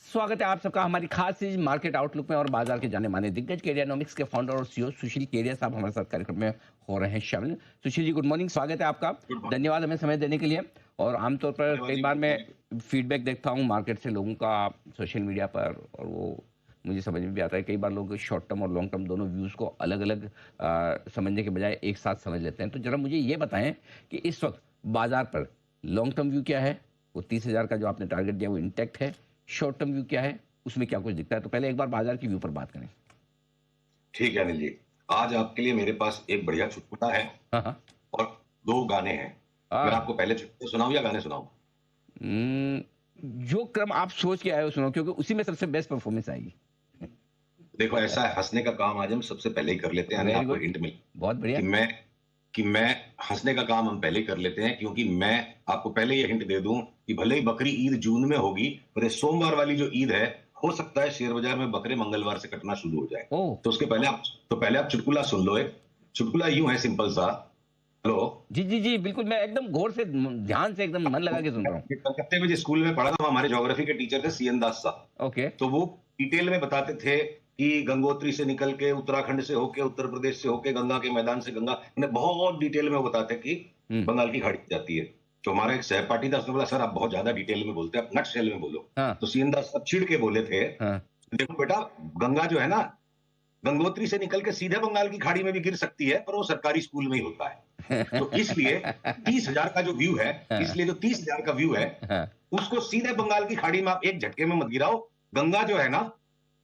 स्वागत है आप सबका हमारी खास सीरीज मार्केट आउटलुक में और बाजार के जाने माने दिग्गज केरियानोमिक्स के फाउंडर और सीईओ सुशील केरिया साहब हमारे साथ कार्यक्रम में हो रहे हैं शामिल। सुशील जी, गुड मॉर्निंग, स्वागत है आपका। Good morning. धन्यवाद हमें समय देने के लिए। और आमतौर पर धन्यवाद कई जी, बार गुड मैं मॉर्निंग। फीडबैक देखता हूँ मार्केट से लोगों का सोशल मीडिया पर, और वो मुझे समझ में भी आता है। कई बार लोग शॉर्ट टर्म और लॉन्ग टर्म दोनों व्यूज़ को अलग अलग समझने के बजाय एक साथ समझ लेते हैं। तो जरा मुझे ये बताएं कि इस वक्त बाजार पर लॉन्ग टर्म व्यू क्या है, वो 30,000 का जो आपने टारगेट दिया वो इंटैक्ट है। शॉर्ट टर्म व्यू क्या है, उसमें क्या कुछ दिखता है। तो पहले एक बार बाजार की व्यू पर बात करें। ठीक है अनिल जी, आज आपके लिए मेरे पास एक बढ़िया चुटकुला है हाँ हाँ। और दो गाने हैं। मैं हाँ। आपको पहले चुटकुले सुनाऊं या गाने सुनाऊं? हम्म, जो क्रम आप सोच के आए हो सुनो, क्योंकि उसी में सबसे बेस्ट परफॉर्मेंस आएगी। देखो, ऐसा है, हंसने का काम आज हम सबसे पहले ही कर लेते हैं, यानी वेरी आपको गुड, हिंट मिल बहुत बढ़िया। कि मैं हंसने का काम हम पहले ही कर लेते हैं, क्योंकि मैं आपको पहले ये हिंट दे दूं कि भले ही बकरी ईद जून में होगी, पर ये सोमवार वाली जो ईद है, हो सकता है शेयर बाजार में बकरे मंगलवार से कटना शुरू हो जाए। ओह। तो उसके पहले आप चुटकुला सुन लो। एक चुटकुला यूं है, सिंपल सा। हेलो। जी जी जी, बिल्कुल, मैं एकदम गौर से ध्यान से एकदम मन लगा के सुन रहा हूँ। कलकत्ते में जिस स्कूल में पढ़ा था, हमारे ज्योग्राफी के टीचर थे सीएन दास साहब। ओके। तो वो डिटेल में बताते थे कि गंगोत्री से निकल के, उत्तराखंड से होके, उत्तर प्रदेश से होके, गंगा के मैदान से गंगा, उन्हें बहुत डिटेल में वो बताते कि हम्म। बंगाल की खाड़ी जाती है। तो हमारा एक सहपाठी था, उसने बोला, सर आप बहुत ज्यादा डिटेल में बोलते हैं, आप नट शेल में बोलो। हाँ तो सीएन दास साहब चिढ़ के बोले थे, हाँ। देखो बेटा, गंगा जो है ना, गंगोत्री से निकल के सीधे बंगाल की खाड़ी में भी गिर सकती है, पर वो सरकारी स्कूल में ही होता है। तो इसलिए 30,000 का जो व्यू है, हाँ इसलिए जो 30,000 का व्यू है, हाँ। उसको सीधे बंगाल की खाड़ी में आप एक झटके में मत गिराओ। गंगा जो है ना,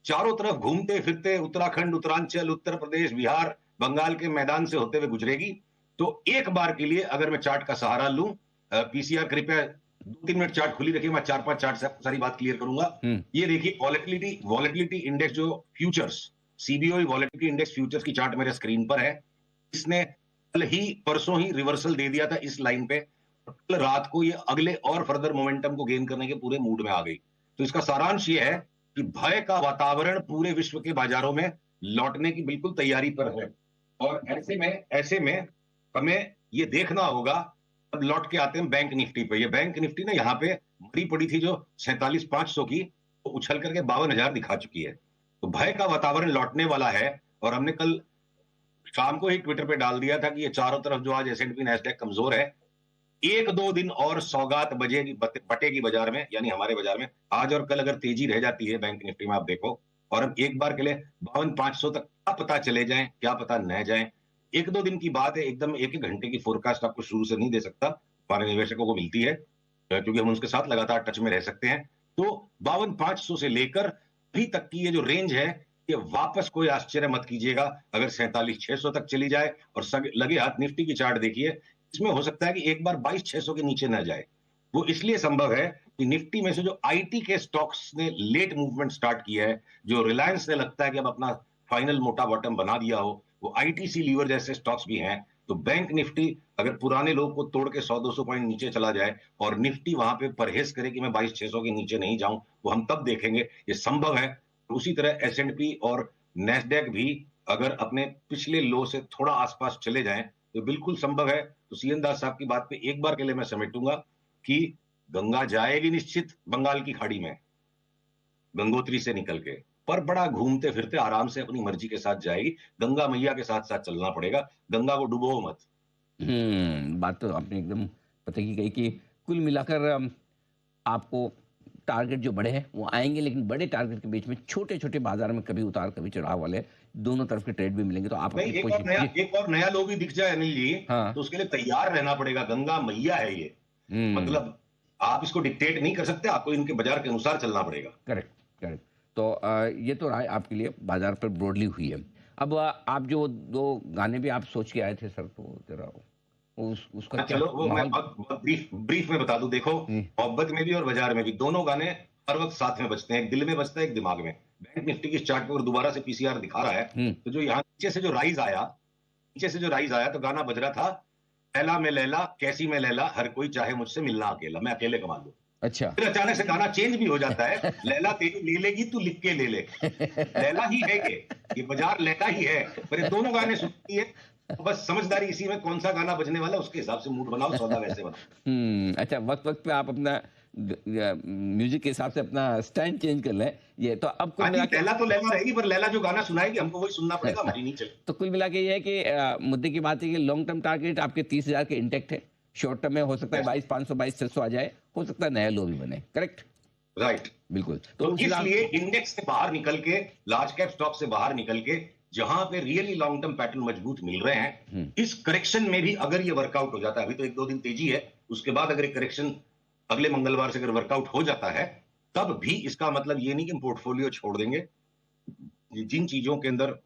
चारों तरफ घूमते फिरते उत्तराखंड, उत्तरांचल, उत्तर प्रदेश, बिहार, बंगाल के मैदान से होते हुए गुजरेगी। तो एक बार के लिए अगर मैं चार्ट का सहारा लूं, पीसीआर कृपया 2-3 मिनट चार्ट खुली रखिए, मैं 4-5 चार्ट से आपको सारी बात क्लियर करूंगा। हम्म। ये देखिए, वॉलेटिलिटी इंडेक्स जो फ्यूचर्स, सीबीओई वॉलेटिलिटी इंडेक्स फ्यूचर्स की चार्ट मेरे स्क्रीन पर है। इसने कल ही, परसों ही रिवर्सल दे दिया था इस लाइन पे। कल रात को ये अगले और फर्दर मोमेंटम को गेन करने के पूरे मूड में आ गई। तो इसका सारांश ये है कि भय का वातावरण पूरे विश्व के बाजारों में लौटने की बिल्कुल तैयारी पर है। और ऐसे में हमें ये देखना होगा। अब लौट के आते हैं बैंक निफ्टी पे। ये बैंक निफ्टी ना यहाँ पे मरी पड़ी थी जो 47,500 की, तो उछल करके 52,000 दिखा चुकी है। तो भय का वातावरण लौटने वाला है। और हमने कल शाम को ही ट्विटर पे डाल दिया था कि ये चारों तरफ जो आज एसएनपी नैस्डैक कमजोर है, 1-2 दिन और सौगात बटेगी बाजार में, यानी हमारे बाजार में। आज और कल अगर तेजी रह जाती है बैंक निफ्टी में, आप देखो, और हम एक बार के लिए 52,500 तक क्या पता चले जाएं, क्या पता न जाएं। 1-2 दिन की बात है, एकदम एक एक घंटे की फोरकास्ट आपको शुरू से नहीं दे सकता। हमारे निवेशकों को मिलती है, क्योंकि हम उनके साथ लगातार टच में रह सकते हैं। तो 52,500 से लेकर अभी तक की ये जो रेंज है, ये वापस कोई आश्चर्य मत कीजिएगा अगर 47,600 तक चली जाए। और लगे हाथ निफ्टी की चार्ट देखिए, इसमें हो सकता है कि एक बार 22,600 के नीचे न जाए। वो इसलिए संभव है कि निफ्टी में से जो आईटी के स्टॉक्स ने लेट मूवमेंट स्टार्ट किया है, जो रिलायंस ने लगता है कि अब अपना फाइनल मोटा बॉटम बना दिया हो, वो आईटीसी लीवर जैसे स्टॉक्स भी हैं। तो बैंक निफ्टी अगर पुराने लोग को तोड़ के 100-200 पॉइंट नीचे चला जाए और निफ्टी वहां पे परहेज करे कि मैं 22,600 के नीचे नहीं जाऊं, वो हम तब देखेंगे। ये संभव है। उसी तरह एसएनपी और नैस्डैक भी अगर अपने पिछले लो से थोड़ा आसपास चले जाएं, तो बिल्कुल संभव है। तो सीएन दास साहब की बात पे एक बार के लिए मैं समेटूंगा कि गंगा जाएगी निश्चित बंगाल की खाड़ी में, गंगोत्री से निकल के, पर बड़ा घूमते फिरते आराम से अपनी मर्जी के साथ जाएगी। गंगा मैया के साथ साथ चलना पड़ेगा, गंगा को डुबो मत। बात तो आपने एकदम पता की कही कि कुल मिलाकर आपको टारगेट जो बड़े हैं वो आएंगे, लेकिन बड़े टारगेट के बीच में छोटे छोटे बाजार में कभी उतार कभी चढ़ाव वाले दोनों तरफ के ट्रेड भी मिलेंगे। तो आप नहीं, अपनी पोजीशन जी। एक और नया लो भी दिख जाए अनिल जी, हाँ। तो उसके लिए तैयार रहना पड़ेगा। गंगा मैया है ये, हम्म। मतलब आप इसको डिक्टेट नहीं कर सकते, आपको इनके बाजार के अनुसार चलना पड़ेगा। Correct correct. तो ये तो राय आपके लिए बाजार पर ब्रॉडली हुई है। अब आप जो दो गाने भी आप सोच के आए थे सर, तो जरा उसका क्या चलो, वो मैं माहौल। बहुत ब्रीफ में बता दूं। देखो, हम्म। मोहब्बत में भी और बाजार में भी दोनों गाने हर वक्त साथ में बजते हैं। एक दिल में बजता है, एक दिमाग में। बैंक निफ्टी की चार्ट पर दोबारा से पीसीआर दिखा रहा है, हम्म। तो जो यहाँ नीचे से जो राइज आया, तो गाना बज रहा था, लैला में लैला कैसी में लैला, हर कोई चाहे मुझसे मिलना अकेला, मैं अकेले कमा लूं। अच्छा। फिर अचानक से गाना चेंज भी हो जाता है, लैला तेरी ले लेगी तू लिख के ले ले। लैला ही है ये बाजार लैला ही है। पर ये दोनों गाने सुनती है, बस समझदारी इसी में, कौन सा गाना बजने वाला उसके हिसाब से मूड बनाओ, सौदा वैसे बनाओ। अच्छा, वक्त वक्त पे आप अपना म्यूजिक के हिसाब से अपना स्टैंड चेंज कर लें। ये तो अब कुल हाँ जी, मिला के लैला तो लैला रहेगी, पर लैला जो गाना सुनाएगी हमको वही सुनना पड़ेगा, हमारी नहीं चलेगी। तो कुल मिला के ये है कि मुद्दे की बात है कि लॉन्ग टर्म टारगेट आपके 30,000 के इंटेक्ट है। शॉर्ट टर्म में हो सकता है यस, 22,500 22,600 आ जाए, हो सकता है नया लो भी बने। करेक्ट? राइट। बिल्कुल। तो तो उस हिसाब इसलिए इंडेक्स से बाहर निकल के, लार्ज कैप स्टॉक से बाहर निकल के, जहां पे रियली लॉन्ग टर्म पैटर्न मजबूत मिल रहे हैं, हुँ। इस करेक्शन में भी अगर ये वर्कआउट हो जाता है, अभी तो 1-2 दिन तेजी है, उसके बाद अगर ये करेक्शन अगले मंगलवार से अगर वर्कआउट हो जाता है, तब भी इसका मतलब ये नहीं कि हम पोर्टफोलियो छोड़ देंगे। जिन चीजों के अंदर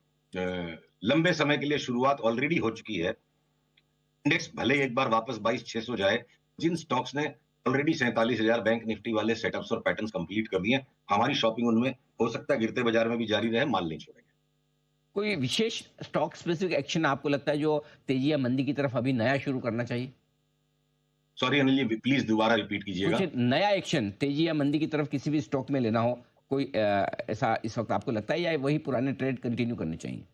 लंबे समय के लिए शुरुआत ऑलरेडी हो चुकी है, इंडेक्स भले एक बार वापस 22,600 जाए, जिन स्टॉक्स ने ऑलरेडी 47,000 बैंक निफ्टी वाले सेटअप्स और पैटर्न्स कंप्लीट कर दिए, हमारी शॉपिंग उनमें हो सकता है गिरते बाजार में भी जारी रहे, माल नहीं छोड़ेंगे। कोई विशेष स्टॉक स्पेसिफिक एक्शन आपको लगता है जो तेजी या मंदी की तरफ अभी नया शुरू करना चाहिए? सॉरी अनिल जी, प्लीज दोबारा रिपीट कीजिएगा। कुछ नया एक्शन तेजी या मंदी की तरफ किसी भी स्टॉक में लेना हो, कोई ऐसा इस वक़्त आपको लगता है या वही पुराने ट्रेड कंटिन्यू करने चाहिए?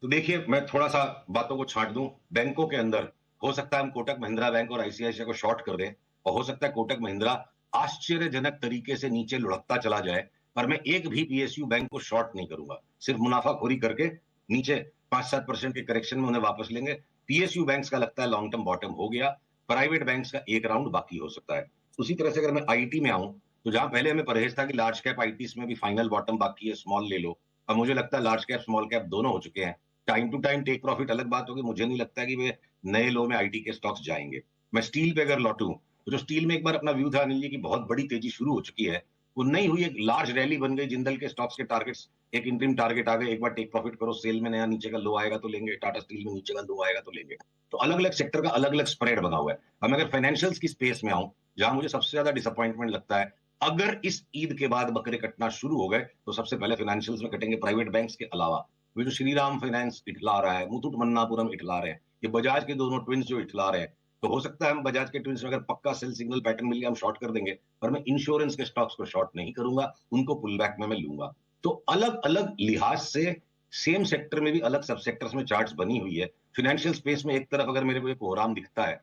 तो देखिए, मैं थोड़ा-सा बातों को छाँट दूँ। बैंकों के अंदर हो सकता है हम कोटक महिंद्रा बैंक और आईसीआईसीआई को शॉर्ट कर दें और हो सकता है कोटक महिंद्रा आश्चर्यजनक तरीके से नीचे लुढ़कता चला जाए, पर मैं एक भी पीएसयू बैंक को शॉर्ट नहीं करूँगा। सिर्फ मुनाफाखोरी करके नीचे 5-7% के करेक्शन में उन्हें वापस लेंगे। पीएसयू बैंक्स का लगता है लॉन्ग टर्म बॉटम हो गया, प्राइवेट बैंक्स का एक राउंड बाकी हो सकता है। उसी तरह से अगर मैं आईटी में आऊँ, तो जहाँ पहले हमें परहेज था कि लार्ज कैप आईटीज़ में भी फाइनल बॉटम बाकी है, स्मॉल ले लो। अब मुझे लगता है लार्ज कैप, स्मॉल कैप दोनों हो चुके हैं। Time to time take profit अलग बात होगी, मुझे नहीं लगता कि वे नए लो में आईटी के स्टॉक्स जाएंगे। मैं स्टील पे अगर लौटूं, तो जो स्टील में एक बार अपना व्यू था अनिल जी की बहुत बड़ी तेजी शुरू हो चुकी है, वो नहीं हुई, एक लार्ज रैली बन गई, जिंदल के स्टॉक्स के टारगेट्स एक इंटरिम टारगेट आ गए, एक बार टेक प्रॉफिट करो, सेल में नया नीचे का लो आएगा तो लेंगे, टाटा स्टील में नीचे का लो आएगा तो लेंगे। तो अलग अलग सेक्टर का अलग अलग स्प्रेड बना हुआ है। अब मैं अगर फाइनेंशियल्स की स्पेस में आऊं, जहां मुझे सबसे ज्यादा डिसअपॉइंटमेंट लगता है, अगर इस ईद के बाद बकरे कटना शुरू हो गए, तो सबसे पहले फाइनेंशियल्स में कटेंगे प्राइवेट बैंक्स के अलावा। वो जो श्रीराम फाइनेंस इठला रहा है, मुथूट मन्नापुरम इठला रहे हैं, ये बजाज के दोनों ट्विंस जो इठला रहे हैं, तो हो सकता है हम बजाज के ट्विंस में अगर पक्का सेल सिग्नल पैटर्न मिल गया हम शॉर्ट कर देंगे, पर मैं इंश्योरेंस के स्टॉक्स को शॉर्ट नहीं करूंगा, उनको पुल बैक में मैं लूंगा। तो अलग अलग लिहाज से सेम सेक्टर में भी अलग सब सेक्टर्स में चार्ट्स बनी हुई है। फाइनेंशियल स्पेस में एक तरफ अगर मेरे को एक कोहराम दिखता है,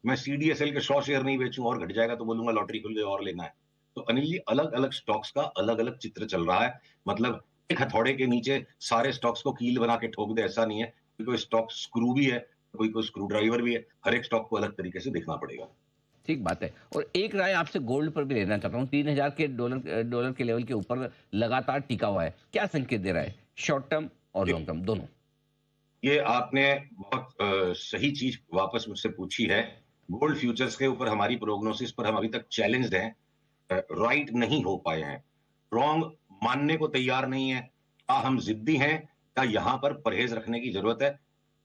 मैं सीडीएसएल के 100 शेयर नहीं बेचूं और घट जाएगा तो बोलूंगा लॉटरी खुल गई और लेना है। तो अनिल जी, अलग अलग स्टॉक्स का अलग अलग चित्र चल रहा है। मतलब एक हथौड़े के नीचे सारे स्टॉक्स को कील बना के ठोक दे, ऐसा नहीं है। कोई स्टॉक स्क्रू भी है, कोई स्क्रू ड्राइवर भी है। हर एक स्टॉक को अलग तरीके से देखना पड़ेगा। ठीक बात है। और एक राय आपसे गोल्ड पर भी लेना चाहता हूँ। 3,000 के डॉलर के लेवल के ऊपर लगातार टिका हुआ है। क्या संकेत दे रहा है? शॉर्ट टर्म और लॉन्ग टर्म दोनों? ये आपने बहुत सही चीज वापस मुझसे पूछी है। गोल्ड फ्यूचर्स के ऊपर हमारी प्रोग्नोसिस पर हम अभी तक चैलेंज्ड हैं, राइट नहीं हो पाए हैं, रॉन्ग मानने को तैयार नहीं है। क्या हम जिद्दी हैं, क्या यहाँ पर परहेज रखने की जरूरत है?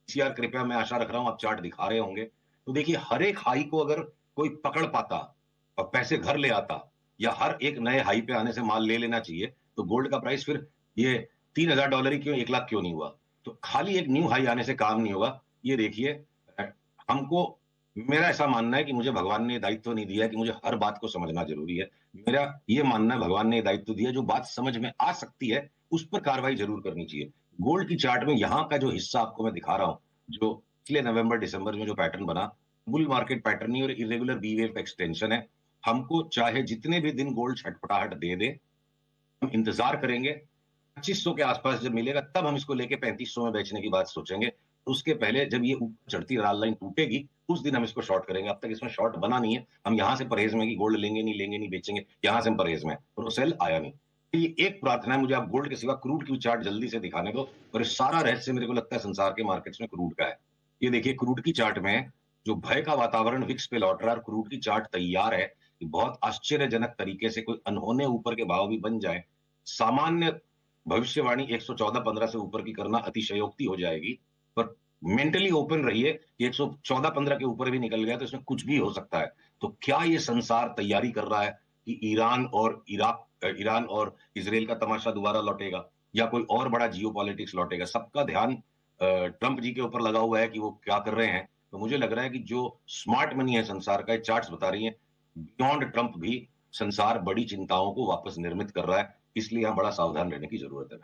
सीआर कृपया, मैं आशा रख रहा हूं आप चार्ट दिखा रहे होंगे। तो देखिए, हर एक हाई को अगर कोई पकड़ पाता और पैसे घर ले आता, या हर एक नए हाई पे आने से माल ले लेना चाहिए, तो गोल्ड का प्राइस फिर ये $3,000 ही क्यों, 1 लाख क्यों नहीं हुआ? तो खाली एक न्यू हाई आने से काम नहीं होगा। ये देखिए, हमको, मेरा ऐसा मानना है कि मुझे भगवान ने दायित्व नहीं दिया कि मुझे हर बात को समझना जरूरी है। मेरा ये मानना है भगवान ने दायित्व दिया, जो बात समझ में आ सकती है उस पर कार्रवाई जरूर करनी चाहिए। गोल्ड की चार्ट में यहाँ का जो हिस्सा आपको मैं दिखा रहा हूँ, जो पिछले नवंबर दिसंबर में जो पैटर्न बना, बुल मार्केट पैटर्न नहीं और इरेगुलर बी वेव का एक्सटेंशन है। हमको चाहे जितने भी दिन गोल्ड छटपटाहट दे दे, हम इंतजार करेंगे। 2500 के आसपास जब मिलेगा तब हम इसको लेके 3500 में बेचने की बात सोचेंगे। उसके पहले जब ये ऊपर चढ़ती लाल लाइन टूटेगी, उस दिन हम इसको शॉर्ट करेंगे। अब तक इसमें शॉर्ट बना नहीं है। हम यहां से परहेज में कि गोल्ड लेंगे नहीं बेचेंगे, यहां से हम परहेज में, और वो सेल आया नहीं। तो ये एक प्रार्थना है मुझे, आप गोल्ड के सिवा क्रूड की चार्ट जल्दी से दिखाने दो। और ये सारा रहस्य मेरे को लगता है संसार के मार्केट्स में क्रूड का है। ये देखिए, क्रूड की चार्ट में जो भय का वातावरण विक्स पे लौट रहा है और क्रूड की चार्ट तैयार है कि बहुत आश्चर्यजनक तरीके से कोई अनहोने ऊपर के भाव भी बन जाए। सामान्य भविष्यवाणी 114-15 से ऊपर की करना अतिशयोक्ति हो जाएगी, पर मेंटली ओपन रहिए कि 114-15 के ऊपर भी निकल गया तो इसमें कुछ भी हो सकता है। तो क्या ये संसार तैयारी कर रहा है कि ईरान और इजराइल का तमाशा दोबारा लौटेगा, या कोई और बड़ा जियोपॉलिटिक्स लौटेगा? सबका ध्यान ट्रंप जी के ऊपर लगा हुआ है कि वो क्या कर रहे हैं। तो मुझे लग रहा है कि जो स्मार्ट मनी है संसार का, चार्ट्स बता रही है, बियॉन्ड ट्रंप भी संसार बड़ी चिंताओं को वापस निर्मित कर रहा है। इसलिए यहां बड़ा सावधान रहने की जरूरत है।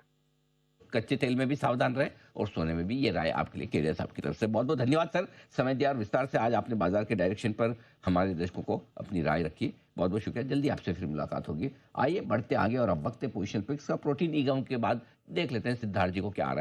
कच्चे तेल में भी सावधान रहें और सोने में भी। ये राय आपके लिए केरियर साहब की तरफ से। बहुत बहुत धन्यवाद सर, समय दिया और विस्तार से आज आपने बाजार के डायरेक्शन पर हमारे दर्शकों को अपनी राय रखी। बहुत बहुत शुक्रिया। जल्दी आपसे फिर मुलाकात होगी। आइए बढ़ते आगे और अब वक्त है पोजिशन पिक्स का। प्रोटीन ईगम के बाद देख लेते हैं सिद्धार्थ जी को क्या आ रहा है।